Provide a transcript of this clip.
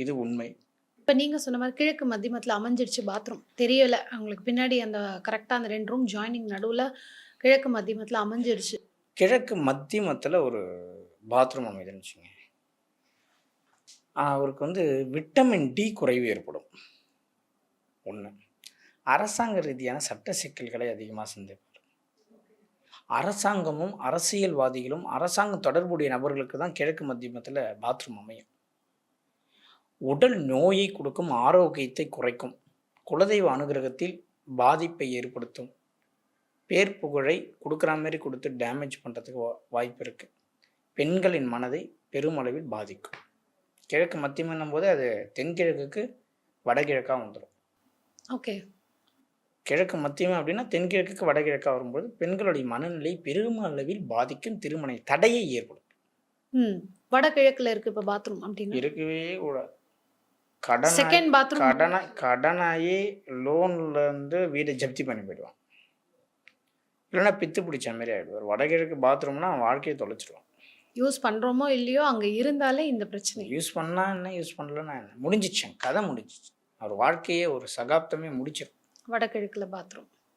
இது உண்மை. இப்ப நீங்க சொன்ன மாரி கிழக்கு மத்தியமத்தில அமைஞ்சிருச்சு பாத்ரூம். தெரியல. அவங்களுக்கு பின்னாடி அந்த கரெக்ட்டா அந்த 2 ரூம் ஜாயினிங் நடுவுல கிழக்கு மத்தியமத்தில அமைஞ்சிருச்சு. கிழக்கு மத்தியமத்தில ஒரு பாத்ரூம் அமையுதுன்னு வச்சுக்கங்க. அவருக்கு விட்டமின் டி குறைவு ஏற்படும். 1. அரசாங்க ரீதியான சட்ட சிக்கல்களை அதிகமா சந்திப்பார். அரசாங்கமும், அரசியல்வாதிகளும், அரசாங்கம் தொடர்புடைய நபர்களுக்கு தான் கிழக்கு மத்தியமத்தில பாத்ரூம் அமையும். உடல் நோயை கொடுக்கும், ஆரோக்கியத்தை குறைக்கும், குலதெய்வ அனுகிரகத்தில் பாதிப்பை ஏற்படுத்தும், பேர் புகழை கொடுக்குற மாரி கொடுத்து டேமேஜ் பண்ணுறதுக்கு வாய்ப்பு இருக்குது. பெண்களின் மனதை பெருமளவில் பாதிக்கும். கிழக்கு மத்தியமன்னும் போது அது தென்கிழக்குக்கு வடகிழக்காக வந்துடும். ஓகே. கிழக்கு மத்தியமம் அப்படின்னா தென்கிழக்குக்கு வடகிழக்காக வரும்போது பெண்களுடைய மனநிலை பெருமளவில் பாதிக்கும், திருமண தடையை ஏற்படும். வடகிழக்குல இருக்கு இப்ப பாத்ரூம் அப்படின்னா இருக்கவே கூடாது. செகண்ட் பாத்ரூம் கடனாயே லோன்ல இருந்து வீடை ஜப்தி பண்ணி போயிடுவான். இல்லைன்னா பித்து பிடிச்ச மாதிரி ஆயிடுவார். வடகிழக்கு பாத்ரூம்னா வாழ்க்கையை தொலைச்சிடுவான். யூஸ் பண்றோமோ இல்லையோ அங்க இருந்தாலே இந்த பிரச்சனை. யூஸ் பண்ணா என்ன, யூஸ் பண்ணலன்னா என்ன, முடிஞ்சிச்சு, கதை முடிஞ்சிச்சு. அவர் வாழ்க்கையே ஒரு சகாப்தமே முடிச்சிடும். வடகிழக்குல பாத்ரூம்.